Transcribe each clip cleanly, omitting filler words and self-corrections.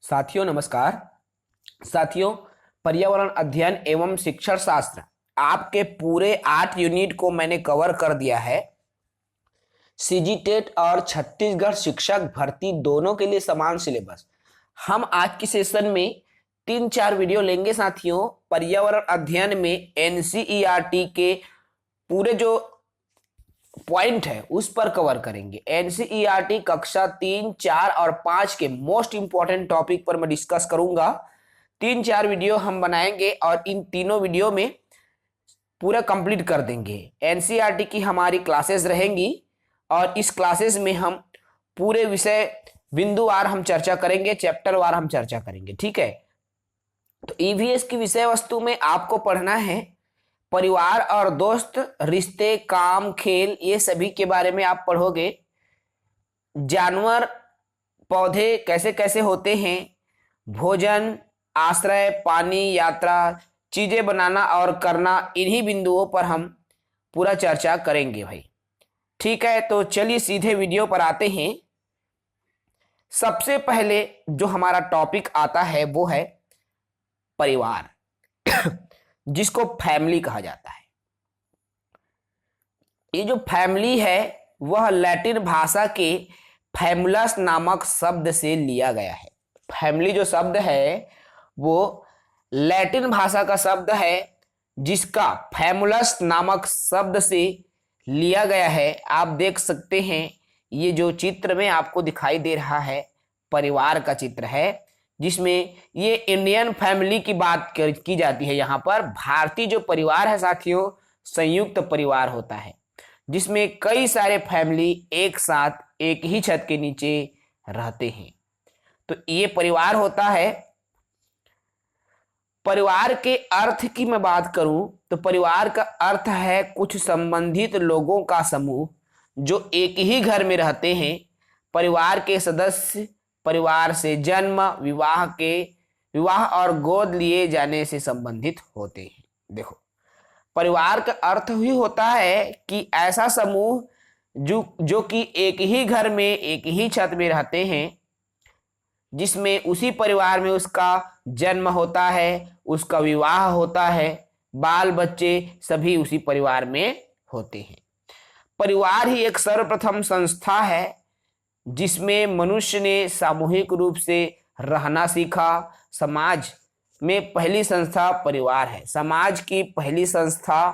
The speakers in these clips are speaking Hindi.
साथियों नमस्कार। साथियों, पर्यावरण अध्ययन एवं शिक्षण शास्त्र आपके पूरे 8 यूनिट को मैंने कवर कर दिया है। सीजीटेट और छत्तीसगढ़ शिक्षक भर्ती दोनों के लिए समान सिलेबस। हम आज की सेशन में 3-4 वीडियो लेंगे साथियों। पर्यावरण अध्ययन में एनसीईआरटी के पूरे जो पॉइंट है उस पर कवर करेंगे। एनसीईआरटी कक्षा 3, 4 और 5 के मोस्ट इंपॉर्टेंट टॉपिक पर मैं डिस्कस करूंगा। 3-4 वीडियो हम बनाएंगे और इन तीनों वीडियो में पूरा कंप्लीट कर देंगे। एनसीईआरटी की हमारी क्लासेस रहेंगी और इस क्लासेस में हम पूरे विषय बिंदुवार हम चर्चा करेंगे, चैप्टर वार हम चर्चा करेंगे। ठीक है, तो ईवीएस की विषय वस्तु में आपको पढ़ना है परिवार और दोस्त, रिश्ते, काम, खेल, ये सभी के बारे में आप पढ़ोगे। जानवर, पौधे कैसे कैसे होते हैं, भोजन, आश्रय, पानी, यात्रा, चीजें बनाना और करना, इन्हीं बिंदुओं पर हम पूरा चर्चा करेंगे भाई। ठीक है, तो चलिए सीधे वीडियो पर आते हैं। सबसे पहले जो हमारा टॉपिक आता है वो है परिवार जिसको फैमिली कहा जाता है। ये जो फैमिली है वह लैटिन भाषा के फैमुलस नामक शब्द से लिया गया है। फैमिली जो शब्द है वो लैटिन भाषा का शब्द है जिसका फैमुलस नामक शब्द से लिया गया है। आप देख सकते हैं ये जो चित्र में आपको दिखाई दे रहा है परिवार का चित्र है, जिसमें ये इंडियन फैमिली की बात की जाती है। यहाँ पर भारतीय जो परिवार है साथियों, संयुक्त परिवार होता है जिसमें कई सारे फैमिली एक साथ एक ही छत के नीचे रहते हैं, तो ये परिवार होता है। परिवार के अर्थ की मैं बात करूं तो परिवार का अर्थ है कुछ संबंधित लोगों का समूह जो एक ही घर में रहते हैं। परिवार के सदस्य परिवार से जन्म, विवाह और गोद लिए जाने से संबंधित होते हैं। देखो, परिवार का अर्थ ही होता है कि ऐसा समूह जो कि एक ही घर में एक ही छत में रहते हैं, जिसमें उसी परिवार में उसका जन्म होता है, उसका विवाह होता है, बाल बच्चे सभी उसी परिवार में होते हैं। परिवार ही एक सर्वप्रथम संस्था है जिसमें मनुष्य ने सामूहिक रूप से रहना सीखा। समाज में पहली संस्था परिवार है। समाज की पहली संस्था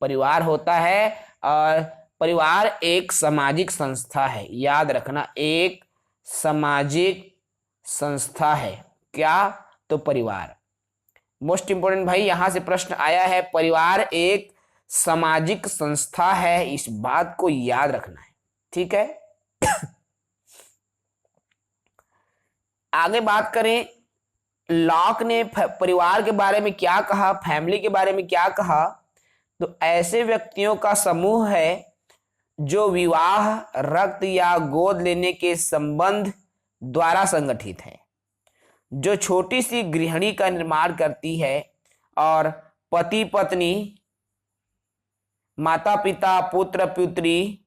परिवार होता है और परिवार एक सामाजिक संस्था है। याद रखना, एक सामाजिक संस्था है। क्या? तो परिवार। मोस्ट इंपोर्टेंट भाई, यहां से प्रश्न आया है, परिवार एक सामाजिक संस्था है, इस बात को याद रखना है। ठीक है, आगे बात करें, लॉक ने परिवार के बारे में क्या कहा, फैमिली के बारे में क्या कहा, तो ऐसे व्यक्तियों का समूह है जो विवाह, रक्त या गोद लेने के संबंध द्वारा संगठित है, जो छोटी सी गृहिणी का निर्माण करती है और पति पत्नी, माता पिता, पुत्र पुत्री,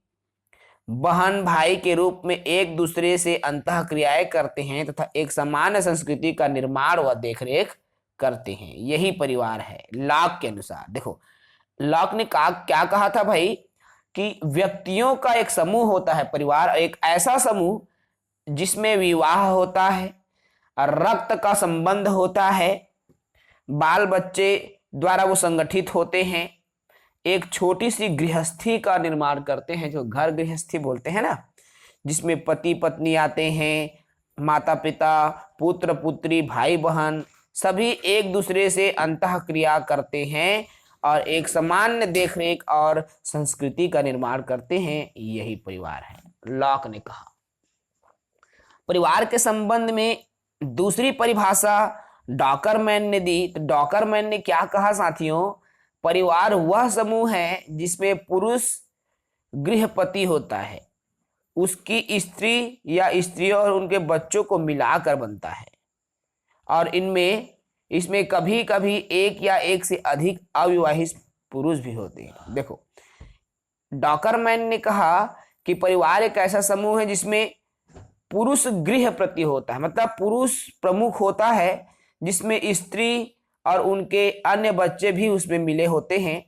बहन भाई के रूप में एक दूसरे से अंतः क्रियाएं करते हैं तथा एक सामान्य संस्कृति का निर्माण व देखरेख करते हैं। यही परिवार है लॉक के अनुसार। देखो, लॉक ने क्या कहा था भाई कि व्यक्तियों का एक समूह होता है परिवार, एक ऐसा समूह जिसमें विवाह होता है, रक्त का संबंध होता है, बाल बच्चे द्वारा वो संगठित होते हैं, एक छोटी सी गृहस्थी का निर्माण करते हैं, जो घर गृहस्थी बोलते हैं ना, जिसमें पति पत्नी आते हैं, माता पिता, पुत्र पुत्री, भाई बहन सभी एक दूसरे से अंतः क्रिया करते हैं और एक सामान्य देखरेख और संस्कृति का निर्माण करते हैं। यही परिवार है, लॉक ने कहा। परिवार के संबंध में दूसरी परिभाषा डॉकरमैन ने दी। तो डॉकरमैन ने क्या कहा साथियों, परिवार वह समूह है जिसमें पुरुष गृहपति होता है, उसकी स्त्री या स्त्रियों और उनके बच्चों को मिलाकर बनता है, और इसमें कभी कभी एक या एक से अधिक अविवाहित पुरुष भी होते हैं। देखो, डॉकरमैन ने कहा कि परिवार एक ऐसा समूह है जिसमें पुरुष गृह प्रति होता है, मतलब पुरुष प्रमुख होता है, जिसमें स्त्री और उनके अन्य बच्चे भी उसमें मिले होते हैं।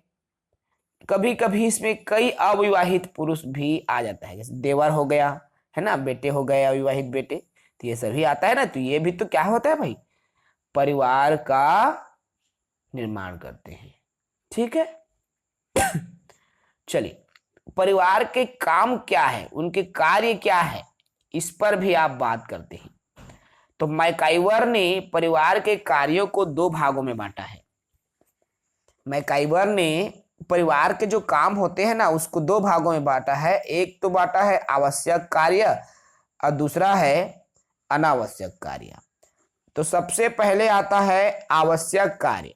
कभी कभी इसमें कई अविवाहित पुरुष भी आ जाता है, जैसे देवर हो गया, है ना, बेटे हो गए अविवाहित बेटे, तो ये सभी आता है ना। तो ये भी तो क्या होता है भाई, परिवार का निर्माण करते हैं। ठीक है। चलिए, परिवार के काम क्या है, उनके कार्य क्या है, इस पर भी आप बात करते हैं। तो मैकाइवर ने परिवार के कार्यों को दो भागों में बांटा है। मैकाइवर ने परिवार के जो काम होते हैं ना, उसको दो भागों में बांटा है। एक तो बांटा है आवश्यक कार्य और दूसरा है अनावश्यक कार्य। तो सबसे पहले आता है आवश्यक कार्य,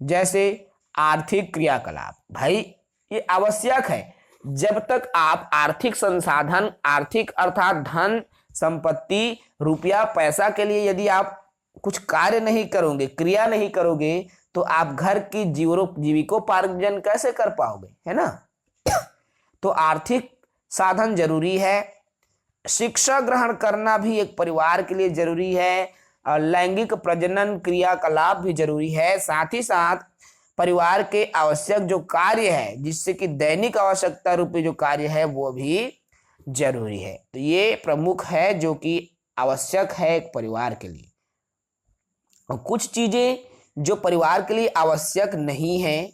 जैसे आर्थिक क्रियाकलाप। भाई ये आवश्यक है, जब तक आप आर्थिक संसाधन, आर्थिक अर्थात धन संपत्ति रुपया पैसा के लिए यदि आप कुछ कार्य नहीं करोगे, क्रिया नहीं करोगे, तो आप घर की जीविकोपार्जन कैसे कर पाओगे, है ना। तो आर्थिक साधन जरूरी है, शिक्षा ग्रहण करना भी एक परिवार के लिए जरूरी है, और लैंगिक प्रजनन क्रियाकलाप भी जरूरी है। साथ ही साथ परिवार के आवश्यक जो कार्य है, जिससे कि दैनिक आवश्यकता रूपी जो कार्य है वो भी जरूरी है। तो ये प्रमुख है जो कि आवश्यक है एक परिवार के लिए। और कुछ चीजें जो परिवार के लिए आवश्यक नहीं है,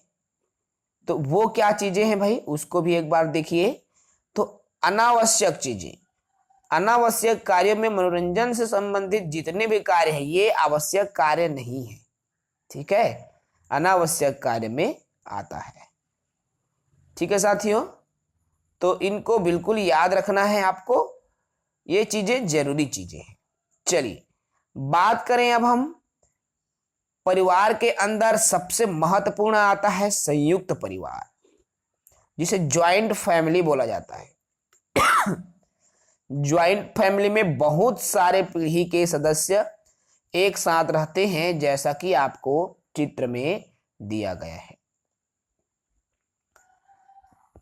तो वो क्या चीजें हैं भाई, उसको भी एक बार देखिए। तो अनावश्यक चीजें, अनावश्यक कार्य में मनोरंजन से संबंधित जितने भी कार्य हैं ये आवश्यक कार्य नहीं है। ठीक है, अनावश्यक कार्य में आता है। ठीक है साथियों, तो इनको बिल्कुल याद रखना है आपको, ये चीजें जरूरी चीजें हैं। चलिए बात करें अब हम, परिवार के अंदर सबसे महत्वपूर्ण आता है संयुक्त परिवार, जिसे ज्वाइंट फैमिली बोला जाता है। ज्वाइंट फैमिली में बहुत सारे पीढ़ी के सदस्य एक साथ रहते हैं, जैसा कि आपको चित्र में दिया गया है।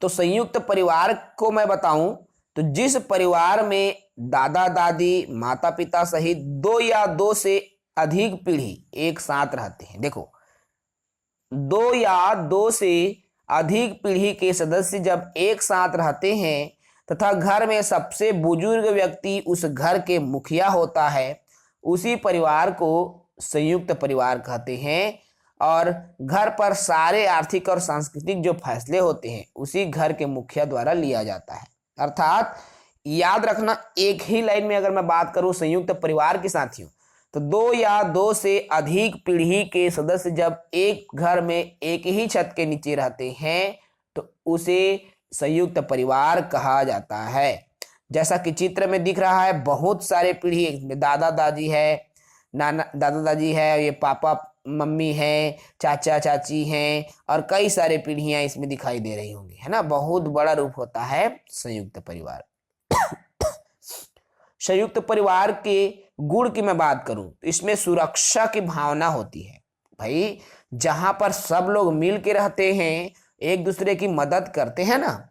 तो संयुक्त परिवार को मैं बताऊं तो जिस परिवार में दादा दादी, माता पिता सहित दो या दो से अधिक पीढ़ी एक साथ रहते हैं। देखो, दो या दो से अधिक पीढ़ी के सदस्य जब एक साथ रहते हैं तथा घर में सबसे बुजुर्ग व्यक्ति उस घर के मुखिया होता है, उसी परिवार को संयुक्त परिवार कहते हैं। और घर पर सारे आर्थिक और सांस्कृतिक जो फैसले होते हैं उसी घर के मुखिया द्वारा लिया जाता है। अर्थात याद रखना, एक ही लाइन में अगर मैं बात करूं संयुक्त परिवार के साथियों, तो दो या दो से अधिक पीढ़ी के सदस्य जब एक घर में एक ही छत के नीचे रहते हैं तो उसे संयुक्त परिवार कहा जाता है। जैसा कि चित्र में दिख रहा है, बहुत सारे पीढ़ी, दादा दादी है, दादा दादी है, ये पापा मम्मी है, चाचा चाची हैं, और कई सारे पीढ़ियां इसमें दिखाई दे रही होंगी, है ना। बहुत बड़ा रूप होता है संयुक्त परिवार। संयुक्त परिवार के गुण की मैं बात करूं तो इसमें सुरक्षा की भावना होती है। भाई जहां पर सब लोग मिल के रहते हैं, एक दूसरे की मदद करते हैं ना,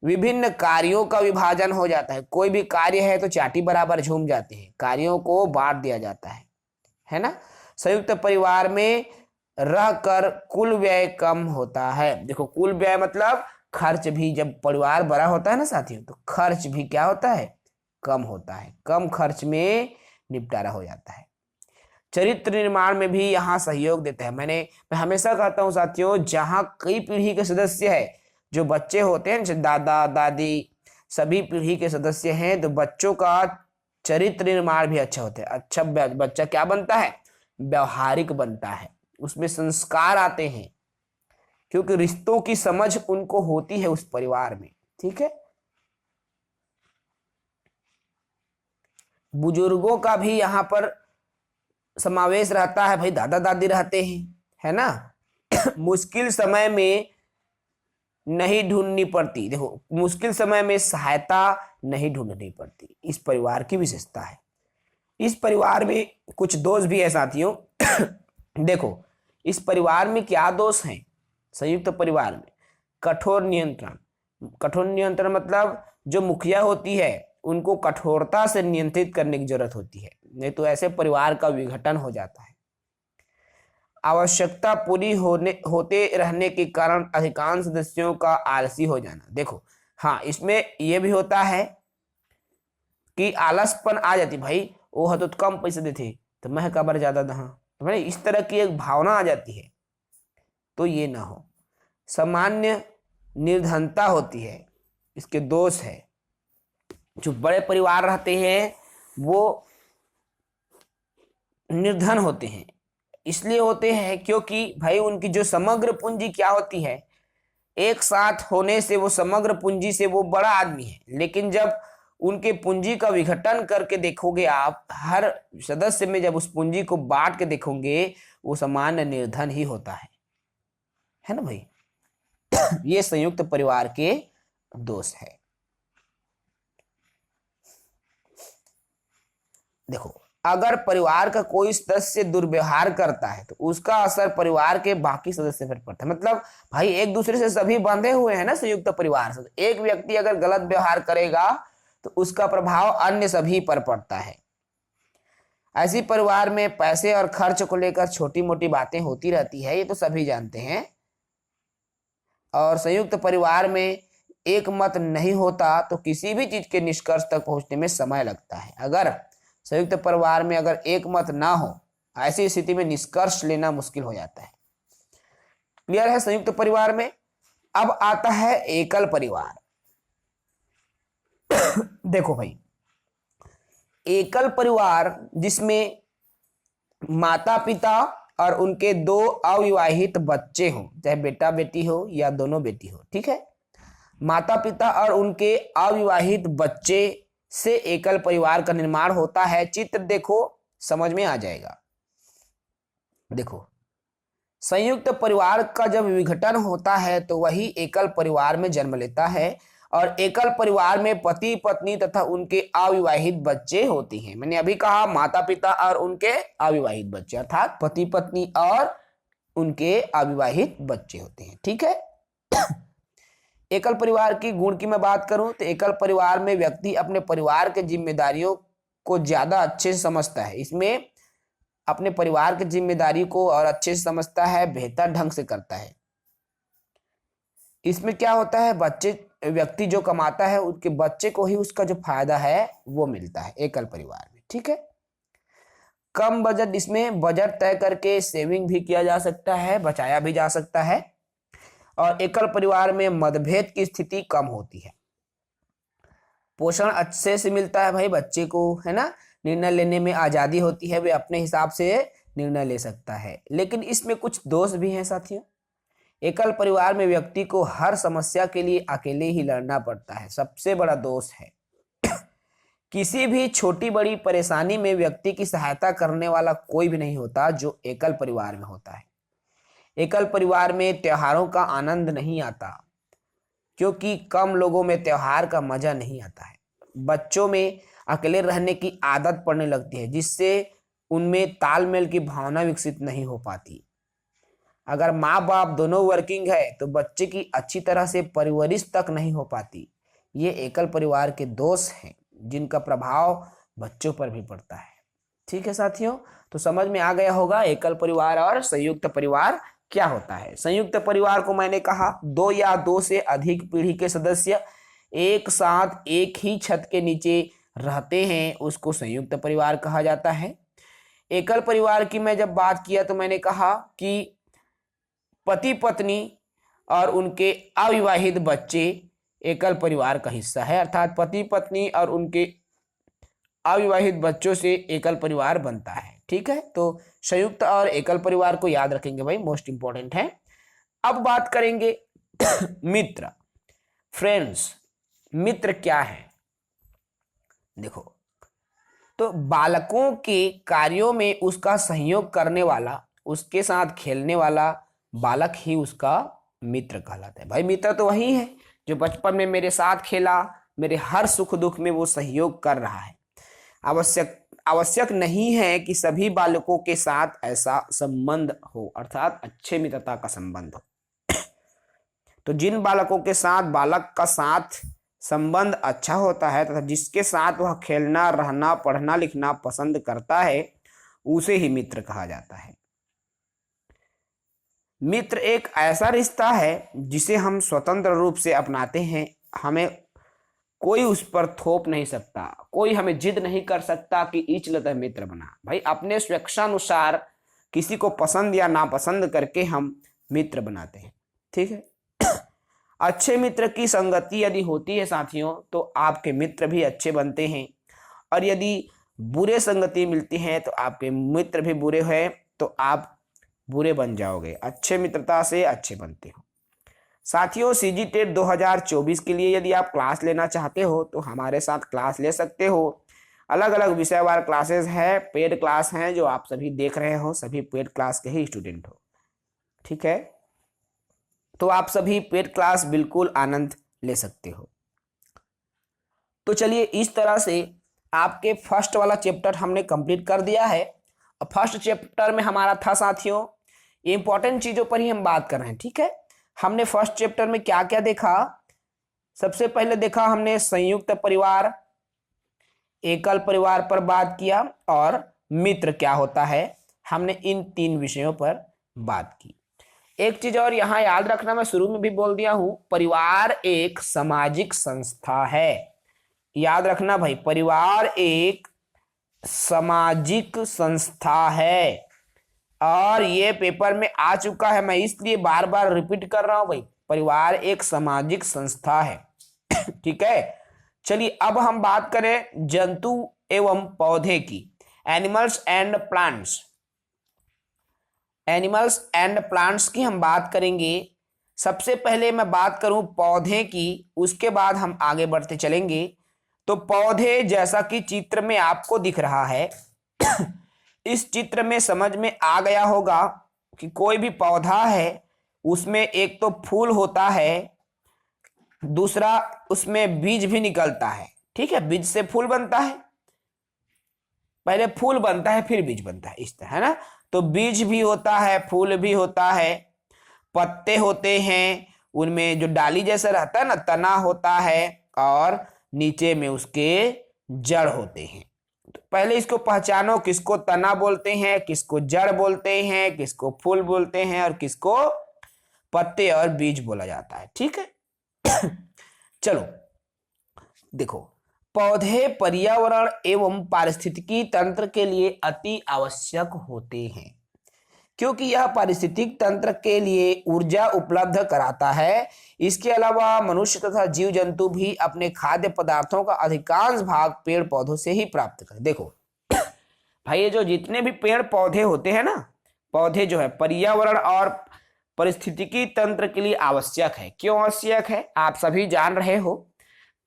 विभिन्न कार्यों का विभाजन हो जाता है। कोई भी कार्य है तो चाटी बराबर झूम जाते हैं, कार्यों को बांट दिया जाता है ना। संयुक्त परिवार में रहकर कुल व्यय कम होता है। देखो, कुल व्यय मतलब खर्च भी, जब परिवार बड़ा होता है ना साथियों, तो खर्च भी क्या होता है, कम होता है। कम खर्च में निपटारा हो जाता है। चरित्र निर्माण में भी यहाँ सहयोग देता है। मैं हमेशा कहता हूँ साथियों, जहाँ कई पीढ़ी के सदस्य है, जो बच्चे होते हैं, जैसे दादा दादी, सभी पीढ़ी के सदस्य हैं, तो बच्चों का चरित्र निर्माण भी अच्छा होता है। अच्छा बच्चा क्या बनता है, व्यवहारिक बनता है, उसमें संस्कार आते हैं, क्योंकि रिश्तों की समझ उनको होती है उस परिवार में। ठीक है, बुजुर्गों का भी यहाँ पर समावेश रहता है। भाई दादा दादी रहते हैं, है ना। मुश्किल समय में नहीं ढूंढनी पड़ती। देखो, मुश्किल समय में सहायता नहीं ढूंढनी पड़ती, इस परिवार की विशेषता है। इस परिवार में कुछ दोष भी है साथियों। देखो, इस परिवार में क्या दोष हैं संयुक्त परिवार में, कठोर नियंत्रण। कठोर नियंत्रण मतलब जो मुखिया होती है उनको कठोरता से नियंत्रित करने की जरूरत होती है, नहीं तो ऐसे परिवार का विघटन हो जाता है। आवश्यकता पूरी होते रहने के कारण अधिकांश सदस्यों का आलसी हो जाना। देखो हाँ, इसमें यह भी होता है कि आलसपन आ जाती, भाई वो तो कम पैसे देते तो मैं कबर ज्यादा दहा, तो भाई इस तरह की एक भावना आ जाती है, तो ये ना हो। सामान्य निर्धनता होती है, इसके दोष है। जो बड़े परिवार रहते हैं वो निर्धन होते हैं, इसलिए होते हैं क्योंकि भाई उनकी जो समग्र पूंजी क्या होती है, एक साथ होने से वो समग्र पूंजी से वो बड़ा आदमी है, लेकिन जब उनके पूंजी का विघटन करके देखोगे आप, हर सदस्य में जब उस पूंजी को बांट के देखोगे, वो सामान्य निर्धन ही होता है ना भाई। ये संयुक्त परिवार के दोष है। देखो, अगर परिवार का कोई सदस्य दुर्व्यवहार करता है तो उसका असर परिवार के बाकी सदस्य पर पड़ता है। मतलब भाई एक दूसरे से सभी बंधे हुए हैं ना संयुक्त परिवार से, एक व्यक्ति अगर गलत व्यवहार करेगा तो उसका प्रभाव अन्य सभी पर पड़ता है। ऐसी परिवार में पैसे और खर्च को लेकर छोटी मोटी बातें होती रहती है, ये तो सभी जानते हैं। और संयुक्त परिवार में एक मत नहीं होता तो किसी भी चीज के निष्कर्ष तक पहुंचने में समय लगता है। अगर संयुक्त परिवार में अगर एक मत ना हो, ऐसी स्थिति में निष्कर्ष लेना मुश्किल हो जाता है। क्लियर है संयुक्त परिवार में। अब आता है एकल परिवार। देखो भाई, एकल परिवार जिसमें माता पिता और उनके 2 अविवाहित बच्चे हों, चाहे बेटा बेटी हो या दोनों बेटी हो, ठीक है। माता पिता और उनके अविवाहित बच्चे से एकल परिवार का निर्माण होता है। चित्र देखो, समझ में आ जाएगा। देखो, संयुक्त परिवार का जब विघटन होता है तो वही एकल परिवार में जन्म लेता है, और एकल परिवार में पति पत्नी तथा उनके अविवाहित बच्चे होते हैं। मैंने अभी कहा माता पिता और उनके अविवाहित बच्चे, अर्थात पति पत्नी और उनके अविवाहित बच्चे होते हैं, ठीक है। एकल परिवार की गुण की मैं बात करूं तो एकल परिवार में व्यक्ति अपने परिवार के जिम्मेदारियों को ज्यादा अच्छे से समझता है। इसमें अपने परिवार की जिम्मेदारी को और अच्छे से समझता है, बेहतर ढंग से करता है। इसमें क्या होता है, व्यक्ति जो कमाता है उसके बच्चे को ही उसका जो फायदा है वो मिलता है एकल परिवार में, ठीक है। कम बजट, इसमें बजट तय करके सेविंग भी किया जा सकता है, बचाया भी जा सकता है। और एकल परिवार में मतभेद की स्थिति कम होती है। पोषण अच्छे से मिलता है भाई बच्चे को, है ना। निर्णय लेने में आजादी होती है, वे अपने हिसाब से निर्णय ले सकता है। लेकिन इसमें कुछ दोष भी हैं साथियों। एकल परिवार में व्यक्ति को हर समस्या के लिए अकेले ही लड़ना पड़ता है, सबसे बड़ा दोष है। किसी भी छोटी बड़ी परेशानी में व्यक्ति की सहायता करने वाला कोई भी नहीं होता जो एकल परिवार में होता है। एकल परिवार में त्योहारों का आनंद नहीं आता, क्योंकि कम लोगों में त्योहार का मजा नहीं आता है। बच्चों में अकेले रहने की आदत पड़ने लगती है, जिससे उनमें तालमेल की भावना विकसित नहीं हो पाती। अगर माँ बाप दोनों वर्किंग है तो बच्चे की अच्छी तरह से परवरिश तक नहीं हो पाती। ये एकल परिवार के दोष हैं जिनका प्रभाव बच्चों पर भी पड़ता है। ठीक है साथियों, तो समझ में आ गया होगा एकल परिवार और संयुक्त परिवार क्या होता है। संयुक्त परिवार को मैंने कहा 2 या 2 से अधिक पीढ़ी के सदस्य एक साथ एक ही छत के नीचे रहते हैं, उसको संयुक्त परिवार कहा जाता है। एकल परिवार की मैं जब बात किया तो मैंने कहा कि पति पत्नी और उनके अविवाहित बच्चे एकल परिवार का हिस्सा है, अर्थात पति पत्नी और उनके अविवाहित बच्चों से एकल परिवार बनता है। ठीक है, तो संयुक्त और एकल परिवार को याद रखेंगे भाई, मोस्ट इंपॉर्टेंट है। अब बात करेंगे मित्र, फ्रेंड्स। मित्र क्या है? देखो, तो बालकों के कार्यों में उसका सहयोग करने वाला, उसके साथ खेलने वाला बालक ही उसका मित्र कहलाता है। भाई मित्र तो वही है जो बचपन में मेरे साथ खेला, मेरे हर सुख दुख में वो सहयोग कर रहा है। आवश्यक नहीं है कि सभी बालकों के साथ ऐसा संबंध हो, अर्थात अच्छे मित्रता का संबंध हो। तो जिन बालकों के साथ बालक का साथ संबंध अच्छा होता है तथा जिसके साथ वह खेलना, रहना, पढ़ना, लिखना पसंद करता है उसे ही मित्र कहा जाता है। मित्र एक ऐसा रिश्ता है जिसे हम स्वतंत्र रूप से अपनाते हैं। हमें कोई उस पर थोप नहीं सकता, कोई हमें जिद नहीं कर सकता कि ई चलता मित्र बना। भाई अपने स्वेच्छानुसार किसी को पसंद या नापसंद करके हम मित्र बनाते हैं। ठीक है। अच्छे मित्र की संगति यदि होती है साथियों तो आपके मित्र भी अच्छे बनते हैं, और यदि बुरे संगति मिलती है तो आपके मित्र भी बुरे हैं तो आप बुरे बन जाओगे। अच्छे मित्रता से अच्छे बनते हो। साथियों सीजीटेट 2024 के लिए यदि आप क्लास लेना चाहते हो तो हमारे साथ क्लास ले सकते हो। अलग अलग विषयवार क्लासेस है, पेड क्लास हैं जो आप सभी देख रहे हो, सभी पेड क्लास के ही स्टूडेंट हो। ठीक है, तो आप सभी पेड क्लास बिल्कुल आनंद ले सकते हो। तो चलिए इस तरह से आपके फर्स्ट वाला चैप्टर हमने कंप्लीट कर दिया है। फर्स्ट चैप्टर में हमारा था साथियों, इंपॉर्टेंट चीजों पर ही हम बात कर रहे हैं। ठीक है, हमने फर्स्ट चैप्टर में क्या क्या देखा? सबसे पहले देखा हमने संयुक्त परिवार, एकल परिवार पर बात किया, और मित्र क्या होता है। हमने इन 3 विषयों पर बात की। एक चीज और यहां याद रखना, मैं शुरू में भी बोल दिया हूं, परिवार एक सामाजिक संस्था है। याद रखना भाई, परिवार एक सामाजिक संस्था है, और ये पेपर में आ चुका है, मैं इसलिए बार बार रिपीट कर रहा हूं भाई, परिवार एक सामाजिक संस्था है। ठीक है, चलिए अब हम बात करें जंतु एवं पौधे की, animals and plants. Animals and plants की हम बात करेंगे। सबसे पहले मैं बात करूं पौधे की, उसके बाद हम आगे बढ़ते चलेंगे। तो पौधे जैसा कि चित्र में आपको दिख रहा है, इस चित्र में समझ में आ गया होगा कि कोई भी पौधा है उसमें एक तो फूल होता है, दूसरा उसमें बीज भी निकलता है। ठीक है, बीज से फूल बनता है, पहले फूल बनता है फिर बीज बनता है, इस तरह है ना। तो बीज भी होता है, फूल भी होता है, पत्ते होते हैं, उनमें जो डाली जैसा रहता है ना, तना होता है, और नीचे में उसके जड़ होते हैं। तो पहले इसको पहचानो, किसको तना बोलते हैं, किसको जड़ बोलते हैं, किसको फूल बोलते हैं, और किसको पत्ते और बीज बोला जाता है। ठीक है। चलो देखो, पौधे पर्यावरण एवं पारिस्थितिकी तंत्र के लिए अति आवश्यक होते हैं, क्योंकि यह पारिस्थितिक तंत्र के लिए ऊर्जा उपलब्ध कराता है। इसके अलावा मनुष्य तथा जीव जंतु भी अपने खाद्य पदार्थों का अधिकांश भाग पेड़ पौधों से ही प्राप्त करते। देखो भाई, ये जो जितने भी पेड़ पौधे होते हैं ना, पौधे जो है पर्यावरण और पारिस्थितिकी तंत्र के लिए आवश्यक है। क्यों आवश्यक है आप सभी जान रहे हो।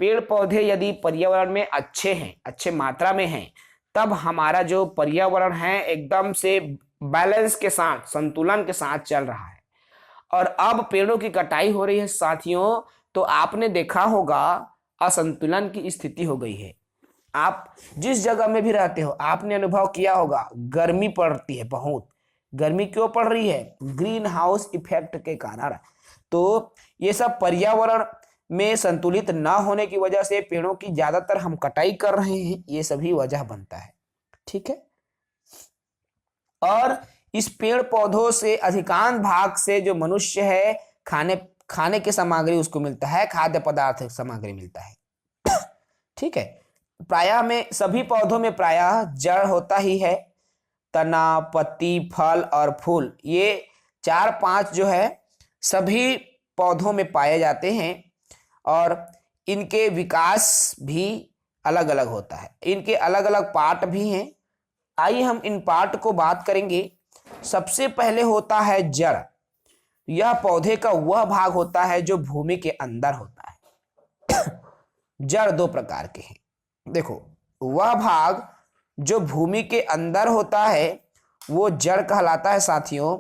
पेड़ पौधे यदि पर्यावरण में अच्छे हैं, अच्छे मात्रा में हैं, तब हमारा जो पर्यावरण है एकदम से बैलेंस के साथ, संतुलन के साथ चल रहा है। और अब पेड़ों की कटाई हो रही है साथियों, तो आपने देखा होगा असंतुलन की स्थिति हो गई है। आप जिस जगह में भी रहते हो आपने अनुभव किया होगा, गर्मी पड़ती है बहुत। गर्मी क्यों पड़ रही है? ग्रीन हाउस इफेक्ट के कारण। तो ये सब पर्यावरण में संतुलित ना होने की वजह से पेड़ों की ज्यादातर हम कटाई कर रहे हैं, ये सभी वजह बनता है। ठीक है, और इस पेड़ पौधों से अधिकांश भाग से जो मनुष्य है खाने की सामग्री उसको मिलता है, खाद्य पदार्थ सामग्री मिलता है। ठीक है, प्रायः में सभी पौधों में प्रायः जड़ होता ही है, तना, पत्ती, फल और फूल, ये 4-5 जो है सभी पौधों में पाए जाते हैं, और इनके विकास भी अलग अलग होता है, इनके अलग अलग पार्ट भी हैं। आइए हम इन पार्ट को बात करेंगे। सबसे पहले होता है जड़। यह पौधे का वह भाग होता है जो भूमि के अंदर होता है। जड़ 2 प्रकार के हैं। देखो, वह भाग जो भूमि के अंदर होता है वो जड़ कहलाता है साथियों,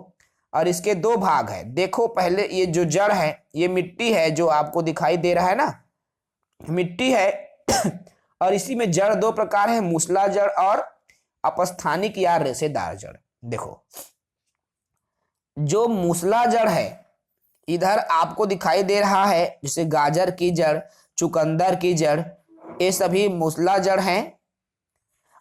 और इसके 2 भाग है। देखो, पहले ये जो जड़ है ये मिट्टी है, जो आपको दिखाई दे रहा है ना, मिट्टी है। और इसी में जड़ 2 प्रकार है, मूसला जड़ और अपस्थानिक या रेशेदार जड़। देखो, जो मूसला जड़ है इधर आपको दिखाई दे रहा है, जैसे गाजर की जड़, चुकंदर की जड़, ये सभी मूसला जड़ हैं।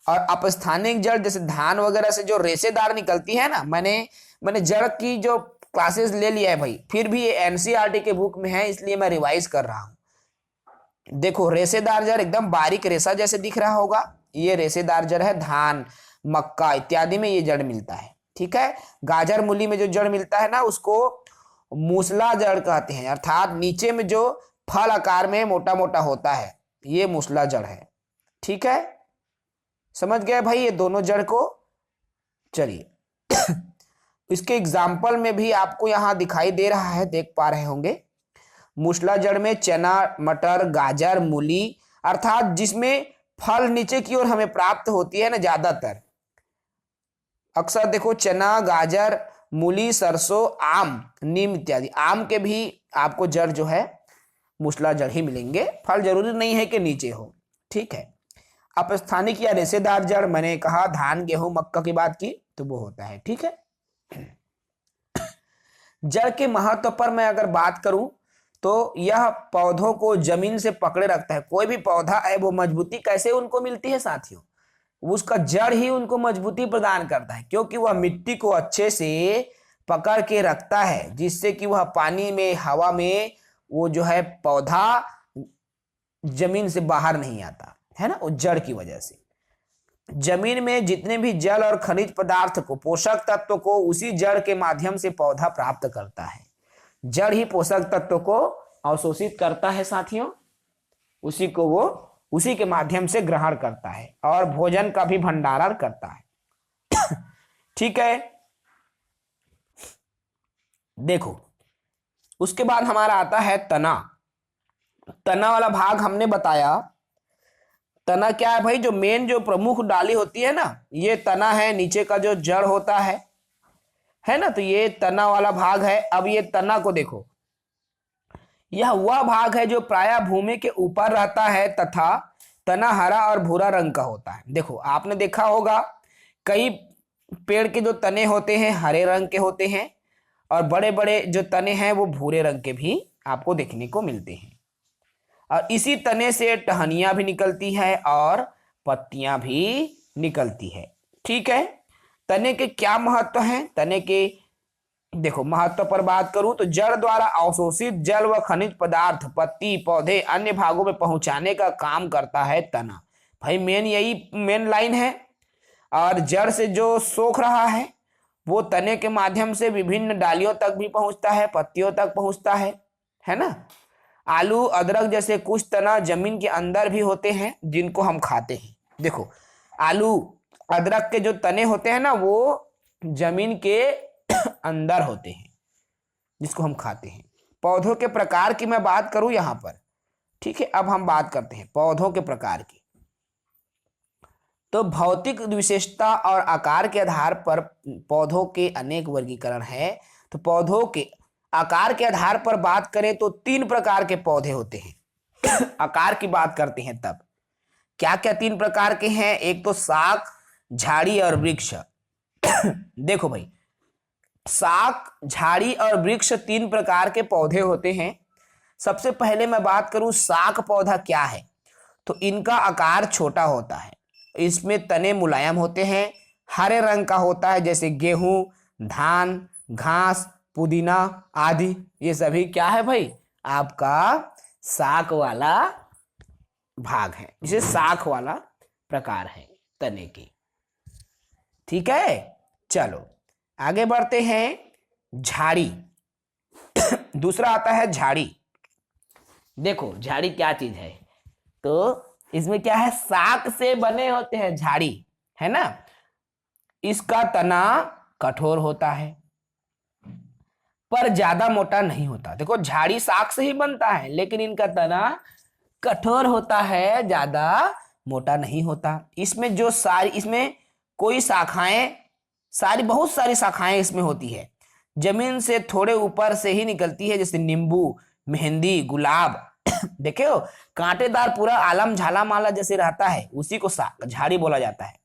और अपस्थानिक जड़ जैसे धान वगैरह से जो रेशेदार निकलती है ना, मैंने जड़ की जो क्लासेस ले लिया है भाई, फिर भी ये एनसीईआरटी के बुक में है, इसलिए मैं रिवाइज कर रहा हूं। देखो रेशेदार जड़ एकदम बारीक रेशा जैसे दिख रहा होगा, ये रेशेदार जड़ है। धान, मक्का इत्यादि में ये जड़ मिलता है, ठीक है। गाजर मूली में जो जड़ मिलता है ना, उसको मूसला जड़ कहते हैं, अर्थात नीचे में जो फल आकार में मोटा मोटा होता है, ये मूसला जड़ है, ठीक है। समझ गए भाई ये दोनों जड़ को। चलिए इसके एग्जाम्पल में भी आपको यहां दिखाई दे रहा है, देख पा रहे होंगे। मूसला जड़ में चना, मटर, गाजर, मूली, अर्थात जिसमें फल नीचे की ओर हमें प्राप्त होती है ना, ज्यादातर अक्सर देखो चना, गाजर, मूली, सरसों, आम, नीम इत्यादि, आम के भी आपको जड़ जो है मूसला जड़ ही मिलेंगे, फल जरूरी नहीं है कि नीचे हो, ठीक है। अपस्थानिक या रेशेदार जड़, मैंने कहा धान, गेहूं, मक्का की बात की तो वो होता है, ठीक है। जड़ के महत्व पर मैं अगर बात करूं तो यह पौधों को जमीन से पकड़े रखता है। कोई भी पौधा है वो मजबूती कैसे उनको मिलती है साथियों, उसका जड़ ही उनको मजबूती प्रदान करता है, क्योंकि वह मिट्टी को अच्छे से पकड़ के रखता है, जिससे कि वह पानी में, हवा में वो जो है पौधा जमीन से बाहर नहीं आता है ना, वो जड़ की वजह से। जमीन में जितने भी जल और खनिज पदार्थ को, पोषक तत्व को उसी जड़ के माध्यम से पौधा प्राप्त करता है। जड़ ही पोषक तत्व को अवशोषित करता है साथियों, उसी को वो उसी के माध्यम से ग्रहण करता है और भोजन का भी भंडारण करता है। ठीक है, देखो उसके बाद हमारा आता है तना। तना वाला भाग हमने बताया। तना क्या है भाई, जो मेन जो प्रमुख डाली होती है ना, ये तना है, नीचे का जो जड़ होता है ना, तो ये तना वाला भाग है। अब ये तना को देखो, यह वह भाग है जो प्रायः भूमि के ऊपर रहता है तथा तना हरा और भूरा रंग का होता है। देखो आपने देखा होगा कई पेड़ के जो तने होते हैं हरे रंग के होते हैं, और बड़े बड़े जो तने हैं वो भूरे रंग के भी आपको देखने को मिलते हैं। और इसी तने से टहनियां भी निकलती है और पत्तियां भी निकलती है। ठीक है, तने के क्या महत्व हैं? तने के देखो महत्व पर बात करूं तो जड़ द्वारा अवशोषित जल व खनिज पदार्थ पत्ती, पौधे, अन्य भागों में पहुंचाने का काम करता है तना। भाई यही मेन लाइन है। और जड़ से जो सोख रहा है वो तने के माध्यम से विभिन्न डालियों तक भी पहुंचता है, पत्तियों तक पहुंचता है ना। आलू, अदरक जैसे कुछ तना जमीन के अंदर भी होते हैं जिनको हम खाते हैं। देखो आलू, अदरक के जो तने होते हैं ना वो जमीन के अंदर होते हैं जिसको हम खाते हैं। पौधों के प्रकार की मैं बात करूं यहां पर, ठीक है। अब हम बात करते हैं पौधों के प्रकार की। तो भौतिक विशेषता और आकार के आधार पर पौधों के अनेक वर्गीकरण है। तो पौधों के आकार के आधार पर बात करें तो 3 प्रकार के पौधे होते हैं। आकार की बात करते हैं तब क्या क्या 3 प्रकार के हैं? एक तो शाक, झाड़ी और वृक्ष। देखो भाई, शाक, झाड़ी और वृक्ष 3 प्रकार के पौधे होते हैं। सबसे पहले मैं बात करूं शाक पौधा क्या है, तो इनका आकार छोटा होता है, इसमें तने मुलायम होते हैं, हरे रंग का होता है, जैसे गेहूं, धान, घास, पुदीना आदि। ये सभी क्या है भाई? आपका शाक वाला भाग है, इसे शाक वाला प्रकार है तने की। ठीक है, चलो आगे बढ़ते हैं। झाड़ी। दूसरा आता है झाड़ी। देखो झाड़ी क्या चीज है, तो इसमें क्या है, शाक से बने होते हैं झाड़ी, है ना। इसका तना कठोर होता है पर ज्यादा मोटा नहीं होता। देखो झाड़ी शाक से ही बनता है लेकिन इनका तना कठोर होता है, ज्यादा मोटा नहीं होता। इसमें जो सारी, इसमें कोई शाखाएं, बहुत सारी शाखाएं इसमें होती है, जमीन से थोड़े ऊपर से ही निकलती है, जैसे नींबू, मेहंदी, गुलाब। देखे हो कांटेदार पूरा आलम झाला माला जैसे रहता है, उसी को झाड़ी बोला जाता है।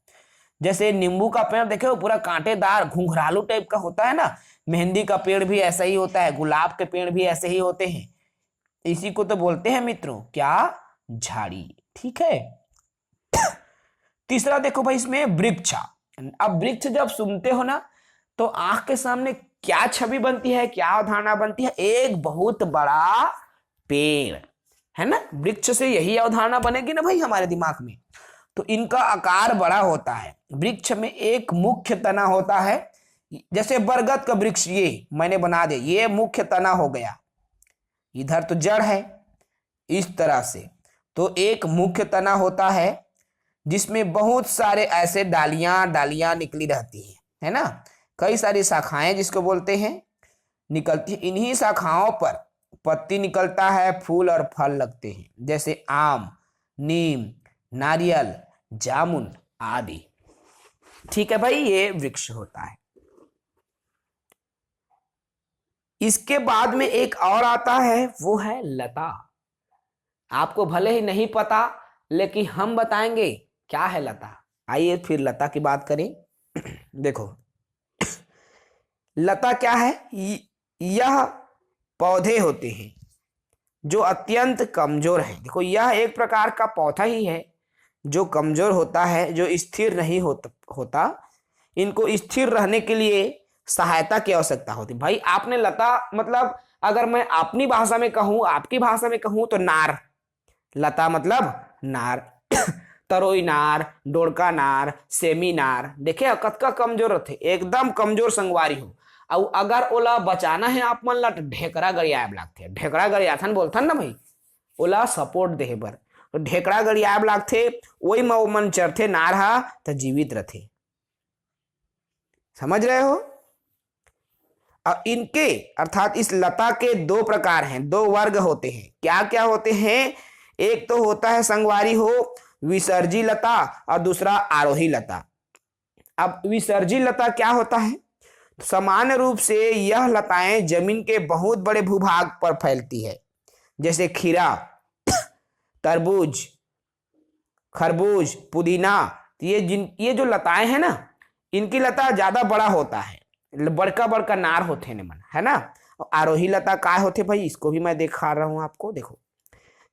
जैसे नींबू का पेड़ देखे हो पूरा कांटेदार घुंघरालू टाइप का होता है ना, मेहंदी का पेड़ भी ऐसा ही होता है, गुलाब के पेड़ भी ऐसे ही होते हैं। इसी को तो बोलते हैं मित्रों क्या, झाड़ी। ठीक है। तीसरा देखो भाई इसमें वृक्ष। अब वृक्ष जब सुनते हो ना तो आंख के सामने क्या छवि बनती है, क्या अवधारणा बनती है, एक बहुत बड़ा पेड़, है ना। वृक्ष से यही अवधारणा बनेगी ना भाई हमारे दिमाग में। तो इनका आकार बड़ा होता है। वृक्ष में एक मुख्य तना होता है, जैसे बरगद का वृक्ष ये मैंने बना दिया, ये मुख्य तना हो गया, इधर तो जड़ है इस तरह से। तो एक मुख्य तना होता है जिसमें बहुत सारे ऐसे डालियां डालियां निकली रहती है ना, कई सारी शाखाएं जिसको बोलते हैं निकलती है। इन्हीं शाखाओं पर पत्ती निकलता है, फूल और फल लगते हैं, जैसे आम, नीम, नारियल, जामुन आदि। ठीक है भाई, ये वृक्ष होता है। इसके बाद में एक और आता है, वो है लता। आपको भले ही नहीं पता लेकिन हम बताएंगे क्या है लता। आइए फिर लता की बात करें। देखो लता क्या है, यह पौधे होते हैं जो अत्यंत कमजोर हैं। देखो यह एक प्रकार का पौधा ही है जो कमजोर होता है, जो स्थिर नहीं होता। इनको स्थिर रहने के लिए सहायता की आवश्यकता होती। भाई आपने लता मतलब अगर मैं अपनी भाषा में कहूं, आपकी भाषा में कहूं तो नार। लता मतलब नार। तरोई नार, डोड़का नार, सेमी नार, देखे कतका कमजोर रहते, एकदम कमजोर संगवारी हो। और अगर ओला बचाना है आप मन ला तो ढेकरा गरियाब लागथे। ढेकरा गरियाथन बोलथन ना भाई, ओला सपोर्ट देहे बर तो ढेकरा गरियाब लागथे, वही में मन चरथे, नार हा तो जीवित रहथे। समझ रहे हो। और इनके अर्थात इस लता के दो प्रकार हैं, दो वर्ग होते हैं। क्या क्या होते हैं, एक तो होता है संगवारी हो विसर्जी लता और दूसरा आरोही लता। अब विसर्जी लता क्या होता है, सामान्य रूप से यह लताएं जमीन के बहुत बड़े भूभाग पर फैलती है, जैसे खीरा, तरबूज, खरबूज, पुदीना। ये जो लताएं हैं ना, इनकी लता ज्यादा बड़ा होता है, बड़का बड़का नार होते हैं मन, है ना। आरोही लता काय होते भाई, इसको भी मैं दिखा रहा हूं आपको। देखो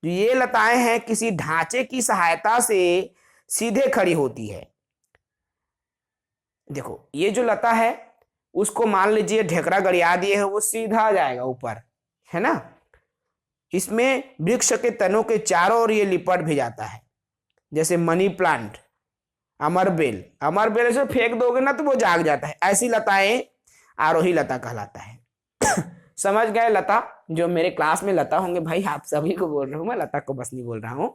जो ये लताएं हैं किसी ढांचे की सहायता से सीधे खड़ी होती है। देखो ये जो लता है उसको मान लीजिए ढेकरा गड़िया दिए है, वो सीधा जाएगा ऊपर, है ना। इसमें वृक्ष के तनों के चारों ओर ये लिपट भी जाता है, जैसे मनी प्लांट, अमरबेल। अमरबेल से फेंक दोगे ना तो वो जाग जाता है। ऐसी लताएं आरोही लता कहलाता है। समझ गए लता, जो मेरे क्लास में लता होंगे भाई, आप सभी को बोल रहा हूं मैं, लता को बस नहीं बोल रहा हूं।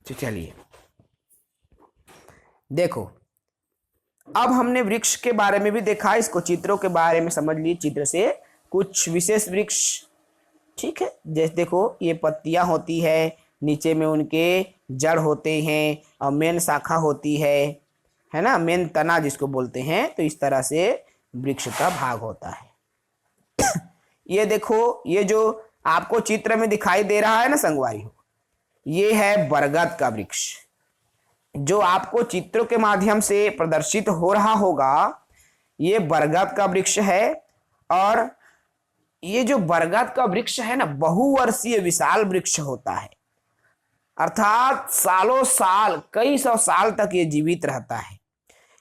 तो चलिए देखो, अब हमने वृक्ष के बारे में भी देखा, इसको चित्रों के बारे में समझ लिए, चित्र से कुछ विशेष वृक्ष। ठीक है, जैसे देखो ये पत्तियां होती है, नीचे में उनके जड़ होते हैं और मेन शाखा होती है ना, मेन तना जिसको बोलते हैं। तो इस तरह से वृक्ष का भाग होता है। ये देखो, ये जो आपको चित्र में दिखाई दे रहा है ना संगवारी हो, ये है बरगद का वृक्ष, जो आपको चित्रों के माध्यम से प्रदर्शित हो रहा होगा। ये बरगद का वृक्ष है। और ये जो बरगद का वृक्ष है ना, बहुवर्षीय विशाल वृक्ष होता है, अर्थात सालों साल, कई सौ साल तक ये जीवित रहता है।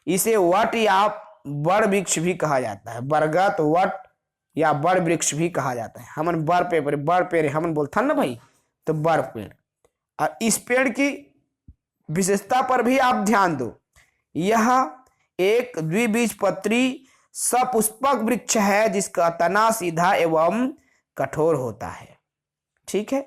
इसे वट या बड़ वृक्ष भी कहा जाता है। बरगद, वट या बड़ वृक्ष भी कहा जाता है। हमन बड़ पेड़ हमन बोलता ना भाई, तो बड़ पेड़। और इस पेड़ की विशेषता पर भी आप ध्यान दो, यह एक द्विबीजपत्री सपुष्पक वृक्ष है जिसका तना सीधा एवं कठोर होता है। ठीक है।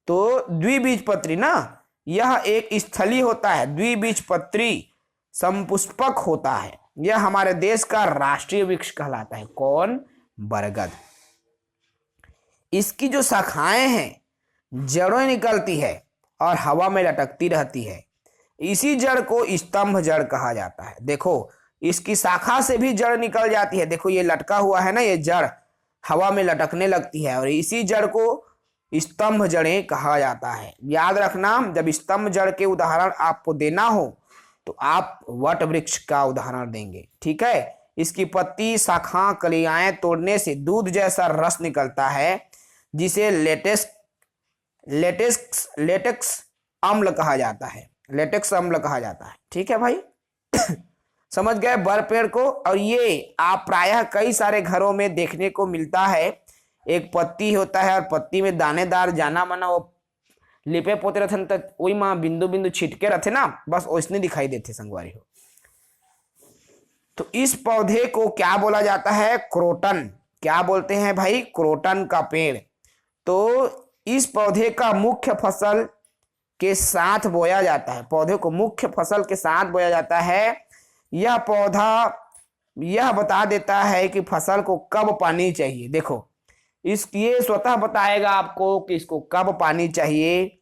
तो द्विबीजपत्री ना, यह एक स्थली होता है, द्विबीजपत्री समपुष्पक होता है। यह हमारे देश का राष्ट्रीय वृक्ष कहलाता है। कौन? बरगद। इसकी जो शाखाएं हैं, जड़ों निकलती है और हवा में लटकती रहती है। इसी जड़ को स्तंभ जड़ कहा जाता है। देखो इसकी शाखा से भी जड़ निकल जाती है। देखो ये लटका हुआ है ना, ये जड़ हवा में लटकने लगती है और इसी जड़ को स्तंभ जड़ें कहा जाता है। याद रखना, जब स्तंभ जड़ के उदाहरण आपको देना हो तो आप वट वृक्ष का उदाहरण देंगे। ठीक है। इसकी पत्ती, शाखा, कलियाएं तोड़ने से दूध जैसा रस निकलता है जिसे लेटेक्स अम्ल कहा जाता है, लेटेक्स अम्ल कहा जाता है। ठीक है भाई समझ गए बर पेड़ को। और ये आप प्रायः कई सारे घरों में देखने को मिलता है। एक पत्ती होता है और पत्ती में दानेदार जाना माना वो लिपे पोते रहते तो वही माँ बिंदु बिंदु छिटके रहते ना, बस वैसने दिखाई देते संगवारी हो। तो इस पौधे को क्या बोला जाता है? क्रोटन। क्या बोलते हैं भाई? क्रोटन का पेड़। तो इस पौधे का मुख्य फसल के साथ बोया जाता है, पौधे को मुख्य फसल के साथ बोया जाता है। यह पौधा यह बता देता है कि फसल को कब पानी चाहिए। देखो ये स्वतः बताएगा आपको कि इसको कब पानी चाहिए,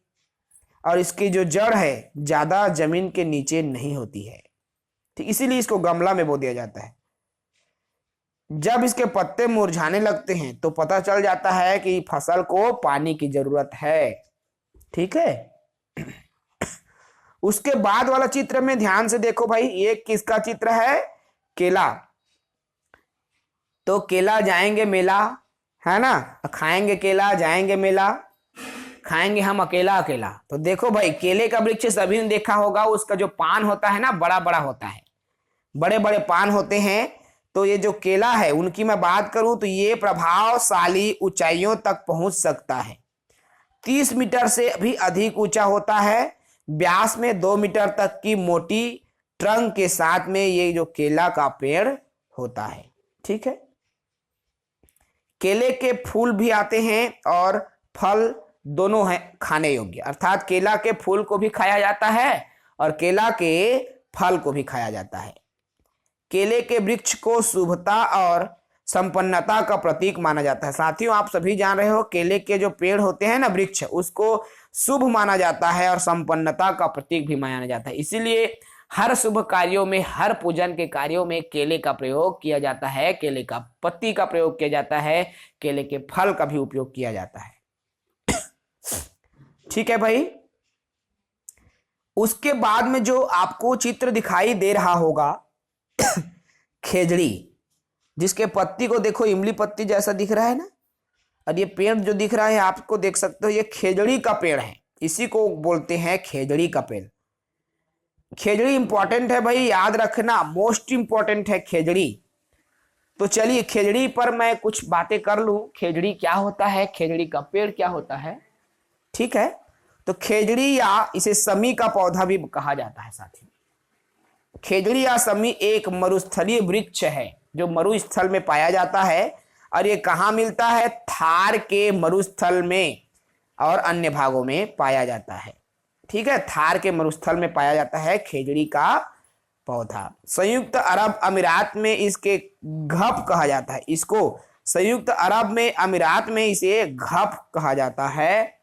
और इसकी जो जड़ है ज्यादा जमीन के नीचे नहीं होती है, ठीक, इसीलिए इसको गमला में बो दिया जाता है। जब इसके पत्ते मुरझाने लगते हैं तो पता चल जाता है कि फसल को पानी की जरूरत है। ठीक है उसके बाद वाला चित्र में ध्यान से देखो भाई, ये किसका चित्र है? केला। तो केला जाएंगे मेला, है ना, खाएंगे केला, जाएंगे मेला, खाएंगे हम अकेला अकेला। तो देखो भाई केले का वृक्ष सभी ने देखा होगा, उसका जो पान होता है ना बड़ा बड़ा होता है, बड़े बड़े पान होते हैं। तो ये जो केला है उनकी मैं बात करूं तो ये प्रभावशाली ऊंचाइयों तक पहुंच सकता है। 30 मीटर से भी अधिक ऊंचा होता है। व्यास में 2 मीटर तक की मोटी ट्रंक के साथ में ये जो केला का पेड़ होता है। ठीक है, केले के फूल भी आते हैं और फल दोनों हैं खाने योग्य, अर्थात केला के फूल को भी खाया जाता है और केला के फल को भी खाया जाता है। केले के वृक्ष को शुभता और संपन्नता का प्रतीक माना जाता है। साथियों आप सभी जान रहे हो केले के जो पेड़ होते हैं ना वृक्ष, उसको शुभ माना जाता है और संपन्नता का प्रतीक भी माना जाता है। इसीलिए हर शुभ कार्यों में, हर पूजन के कार्यों में केले का प्रयोग किया जाता है, केले का पत्ती का प्रयोग किया जाता है, केले के फल का भी उपयोग किया जाता है। ठीक है भाई, उसके बाद में जो आपको चित्र दिखाई दे रहा होगा खेजड़ी, जिसके पत्ती को देखो इमली पत्ती जैसा दिख रहा है ना, और ये पेड़ जो दिख रहा है आपको देख सकते हो ये खेजड़ी का पेड़ है, इसी को बोलते हैं खेजड़ी का पेड़। खेजड़ी इंपॉर्टेंट है भाई, याद रखना, मोस्ट इंपॉर्टेंट है खेजड़ी। तो चलिए खेजड़ी पर मैं कुछ बातें कर लूं, खेजड़ी क्या होता है, खेजड़ी का पेड़ क्या होता है। ठीक है, तो खेजड़ी या इसे समी का पौधा भी कहा जाता है साथियों। खेजड़ी या समी एक मरुस्थलीय वृक्ष है जो मरुस्थल में पाया जाता है, और ये कहाँ मिलता है? थार के मरुस्थल में और अन्य भागों में पाया जाता है। ठीक है, थार के मरुस्थल में पाया जाता है खेजड़ी का पौधा। संयुक्त अरब अमीरात में इसके घप कहा जाता है, इसको संयुक्त अरब में अमीरात में इसे घप कहा जाता है,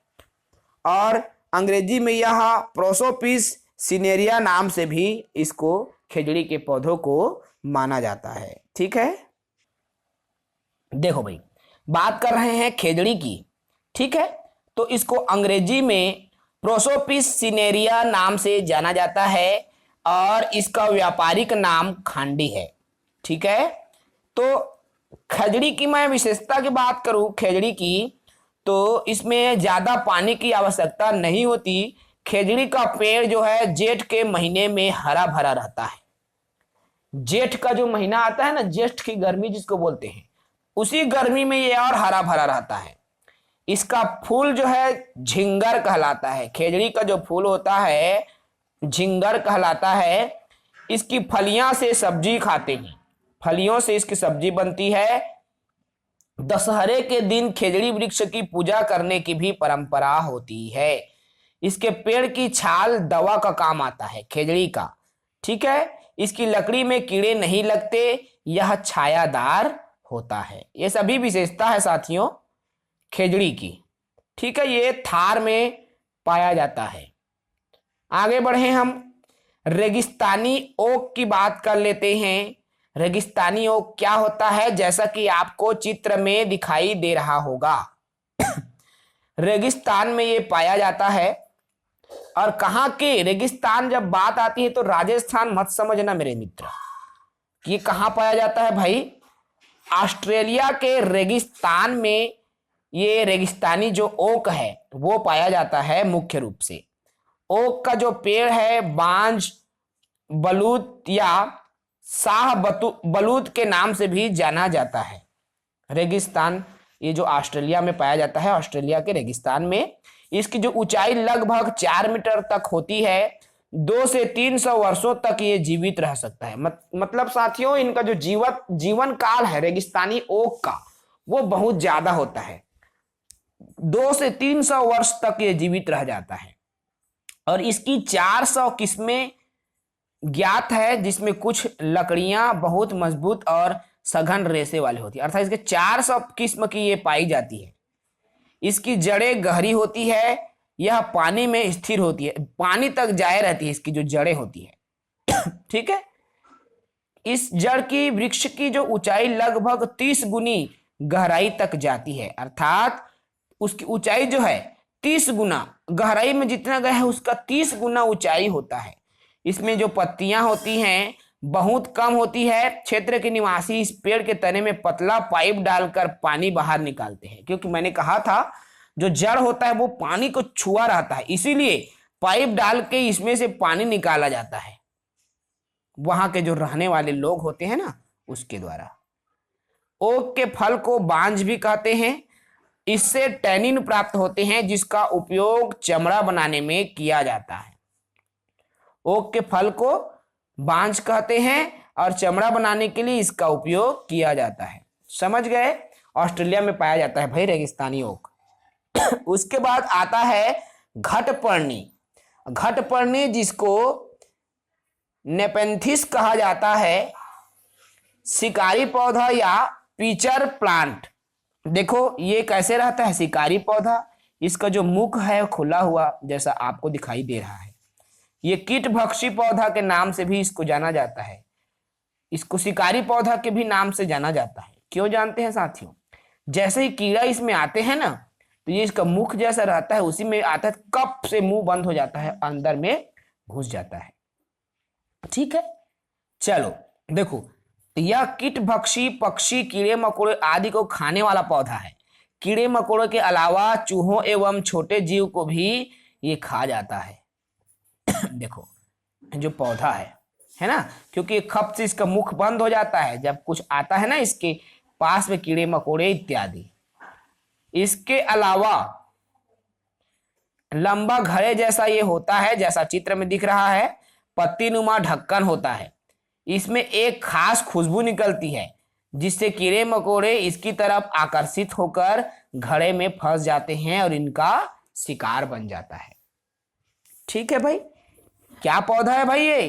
और अंग्रेजी में यह प्रोसोपिस सिनेरिया नाम से भी इसको खेजड़ी के पौधों को माना जाता है। ठीक है, देखो भाई बात कर रहे हैं खेजड़ी की। ठीक है, तो इसको अंग्रेजी में प्रोसोपिस सिनेरिया नाम से जाना जाता है और इसका व्यापारिक नाम खांडी है। ठीक है, तो खेजड़ी की मैं विशेषता की बात करूं खेजड़ी की, तो इसमें ज्यादा पानी की आवश्यकता नहीं होती। खेजड़ी का पेड़ जो है जेठ के महीने में हरा भरा रहता है। जेठ का जो महीना आता है ना, जेठ की गर्मी जिसको बोलते हैं, उसी गर्मी में ये और हरा भरा रहता है। इसका फूल जो है झिंगर कहलाता है, खेजड़ी का जो फूल होता है झिंगर कहलाता है। इसकी फलियां से सब्जी खाते हैं, फलियों से इसकी सब्जी बनती है। दशहरे के दिन खेजड़ी वृक्ष की पूजा करने की भी परंपरा होती है। इसके पेड़ की छाल दवा का काम आता है खेजड़ी का। ठीक है, इसकी लकड़ी में कीड़े नहीं लगते, यह छायादार होता है। ये सभी विशेषता है साथियों खेजड़ी की। ठीक है, ये थार में पाया जाता है। आगे बढ़े हम रेगिस्तानी ओक की बात कर लेते हैं। रेगिस्तानी ओक क्या होता है, जैसा कि आपको चित्र में दिखाई दे रहा होगा रेगिस्तान में ये पाया जाता है। और कहाँ के रेगिस्तान जब बात आती है तो राजस्थान मत समझना मेरे मित्र, ये कहाँ पाया जाता है भाई? ऑस्ट्रेलिया के रेगिस्तान में ये रेगिस्तानी जो ओक है वो पाया जाता है मुख्य रूप से। ओक का जो पेड़ है बांज बलूत या शाह बलूत के नाम से भी जाना जाता है। रेगिस्तान ये जो ऑस्ट्रेलिया में पाया जाता है, ऑस्ट्रेलिया के रेगिस्तान में, इसकी जो ऊंचाई लगभग 4 मीटर तक होती है। 2 से 300 वर्षों तक ये जीवित रह सकता है। मतलब साथियों, इनका जो जीवन काल है रेगिस्तानी ओक का वो बहुत ज्यादा होता है। 2 से 300 वर्ष तक ये जीवित रह जाता है और इसकी 400 किस्में ज्ञात है, जिसमें कुछ लकड़ियां बहुत मजबूत और सघन रेशे वाली होती है। अर्थात इसके 400 किस्म की ये पाई जाती है। इसकी जड़ें गहरी होती है, यह पानी में स्थिर होती है, पानी तक जाए रहती है इसकी जो जड़ें होती है। ठीक है। इस जड़ की वृक्ष की जो ऊंचाई लगभग 30 गुनी गहराई तक जाती है। अर्थात उसकी ऊंचाई जो है 30 गुना, गहराई में जितना गया है उसका 30 गुना ऊंचाई होता है। इसमें जो पत्तियां होती हैं बहुत कम होती है। क्षेत्र के निवासी इस पेड़ के तने में पतला पाइप डालकर पानी बाहर निकालते हैं, क्योंकि मैंने कहा था जो जड़ होता है वो पानी को छुआ रहता है, इसीलिए पाइप डाल के इसमें से पानी निकाला जाता है, वहां के जो रहने वाले लोग होते हैं ना उसके द्वारा। ओक के फल को बांज भी कहते हैं। इससे टैनिन प्राप्त होते हैं जिसका उपयोग चमड़ा बनाने में किया जाता है। ओक के फल को बांज कहते हैं और चमड़ा बनाने के लिए इसका उपयोग किया जाता है। समझ गए? ऑस्ट्रेलिया में पाया जाता है भाई रेगिस्तानी ओक। उसके बाद आता है घटपर्णी। घटपर्णी जिसको नेपेंथिस कहा जाता है, शिकारी पौधा या पीचर प्लांट। देखो ये कैसे रहता है शिकारी पौधा, इसका जो मुख है खुला हुआ जैसा आपको दिखाई दे रहा है। ये कीटभक्षी पौधा के नाम से भी इसको जाना जाता है। इसको शिकारी पौधा के भी नाम से जाना जाता है। क्यों जानते हैं साथियों? जैसे ही कीड़ा इसमें आते हैं ना तो ये इसका मुख जैसा रहता है, उसी में आता है, कप से मुंह बंद हो जाता है, अंदर में घुस जाता है। ठीक है, चलो देखो, यह कीटभक्षी पक्षी कीड़े मकोड़े आदि को खाने वाला पौधा है। कीड़े मकोड़े के अलावा चूहों एवं छोटे जीव को भी ये खा जाता है। देखो जो पौधा है ना, क्योंकि खप से इसका मुख बंद हो जाता है जब कुछ आता है ना इसके पास में, कीड़े मकोड़े इत्यादि। इसके अलावा लंबा घड़े जैसा ये होता है, जैसा चित्र में दिख रहा है, पत्तीनुमा ढक्कन होता है। इसमें एक खास खुशबू निकलती है जिससे कीड़े मकोड़े इसकी तरफ आकर्षित होकर घड़े में फंस जाते हैं और इनका शिकार बन जाता है। ठीक है भाई, क्या पौधा है भाई? ये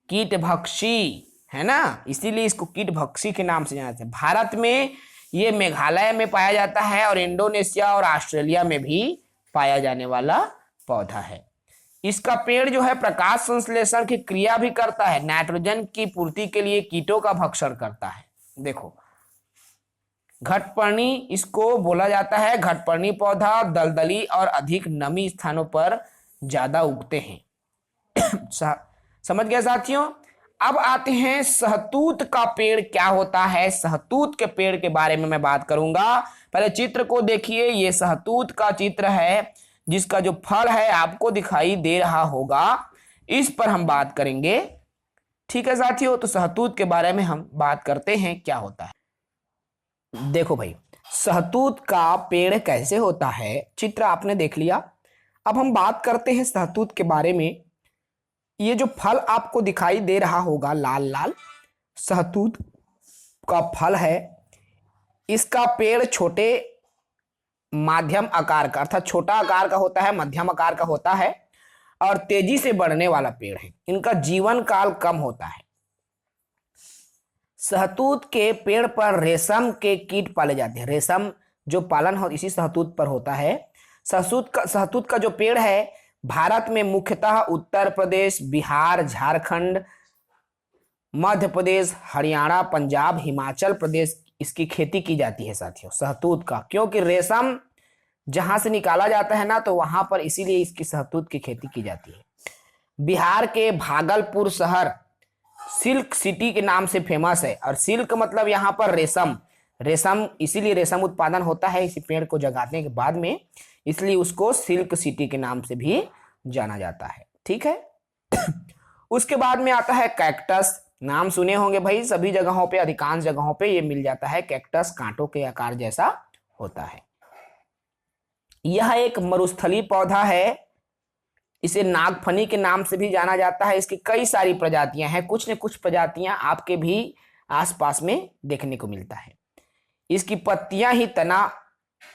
कीटभक्षी है ना, इसीलिए इसको कीटभक्षी के नाम से जाना जाता है। भारत में ये मेघालय में पाया जाता है और इंडोनेशिया और ऑस्ट्रेलिया में भी पाया जाने वाला पौधा है। इसका पेड़ जो है प्रकाश संश्लेषण की क्रिया भी करता है, नाइट्रोजन की पूर्ति के लिए कीटों का भक्षण करता है। देखो घटपर्णी इसको बोला जाता है। घटपर्णी पौधा दलदली और अधिक नमी स्थानों पर ज्यादा उगते हैं। समझ गए साथियों? अब आते हैं सहतूत का पेड़ क्या होता है। सहतूत के पेड़ के बारे में मैं बात करूंगा। पहले चित्र को देखिए, ये सहतूत का चित्र है जिसका जो फल है आपको दिखाई दे रहा होगा, इस पर हम बात करेंगे। ठीक है साथियों, तो सहतूत के बारे में हम बात करते हैं क्या होता है। देखो भाई, सहतूत का पेड़ कैसे होता है, चित्र आपने देख लिया। अब हम बात करते हैं सहतूत के बारे में। ये जो फल आपको दिखाई दे रहा होगा लाल लाल, सहतूत का फल है। इसका पेड़ छोटे माध्यम आकार का, अर्थात छोटा आकार का होता है, मध्यम आकार का होता है और तेजी से बढ़ने वाला पेड़ है। इनका जीवन काल कम होता है। सहतूत के पेड़ पर रेशम के कीट पाले जाते हैं। रेशम जो पालन हो इसी सहतूत पर होता है। सहतूत का जो पेड़ है भारत में मुख्यतः उत्तर प्रदेश, बिहार, झारखंड, मध्य प्रदेश, हरियाणा, पंजाब, हिमाचल प्रदेश इसकी खेती की जाती है साथियों सहतूत का, क्योंकि रेशम जहां से निकाला जाता है ना तो वहां पर इसीलिए इसकी सहतूत की खेती की जाती है। बिहार के भागलपुर शहर सिल्क सिटी के नाम से फेमस है। और सिल्क मतलब यहाँ पर रेशम, रेशम, इसीलिए रेशम उत्पादन होता है इसी पेड़ को जगाने के बाद में, इसलिए उसको सिल्क सिटी के नाम से भी जाना जाता है। ठीक है। उसके बाद में आता है कैक्टस। नाम सुने होंगे भाई, सभी जगहों पे, अधिकांश जगहों पे ये मिल जाता है। कैक्टस कांटों के आकार जैसा होता है। यह एक मरुस्थलीय पौधा है। इसे नागफनी के नाम से भी जाना जाता है। इसकी कई सारी प्रजातियां हैं, कुछ न कुछ प्रजातियां आपके भी आसपास में देखने को मिलता है। इसकी पत्तियां ही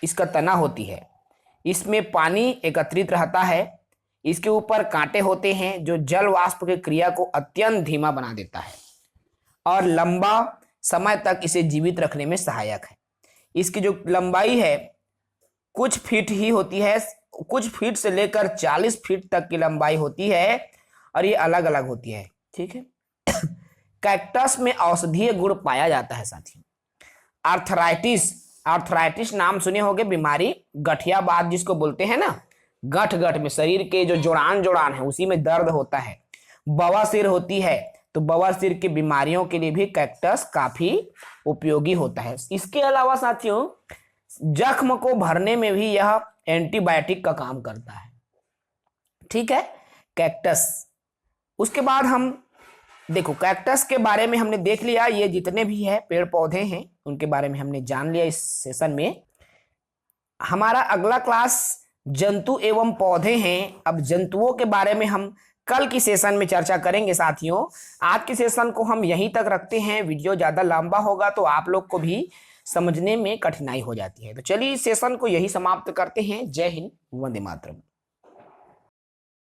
इसका तना होती है। इसमें पानी एकत्रित रहता है। इसके ऊपर कांटे होते हैं जो जल वाष्प की क्रिया को अत्यंत धीमा बना देता है और लंबा समय तक इसे जीवित रखने में सहायक है। इसकी जो लंबाई है कुछ फीट ही होती है, कुछ फीट से लेकर 40 फीट तक की लंबाई होती है और ये अलग अलग होती है। ठीक है। कैक्टस में औषधीय गुण पाया जाता है साथियों। आर्थराइटिस नाम सुने होंगे, बीमारी, गठियावाद जिसको बोलते हैं ना, गठ में शरीर के जो जोड़ान है उसी में दर्द होता है। बवासीर होती है, तो बवासीर की बीमारियों के लिए भी कैक्टस काफी उपयोगी होता है। इसके अलावा साथियों जख्म को भरने में भी यह एंटीबायोटिक का काम करता है। ठीक है, कैक्टस। उसके बाद हम देखो, कैक्टस के बारे में हमने देख लिया, ये जितने भी है पेड़ पौधे हैं उनके बारे में हमने जान लिया इस सेशन में। हमारा अगला क्लास जंतु एवं पौधे हैं। अब जंतुओं के बारे में हम कल की सेशन में चर्चा करेंगे साथियों। आज के सेशन को हम यहीं तक रखते हैं। वीडियो ज़्यादा लंबा होगा तो आप लोग को भी समझने में कठिनाई हो जाती है। तो चलिए इस सेशन को यही समाप्त करते हैं। जय हिंद, वंदे मातरम।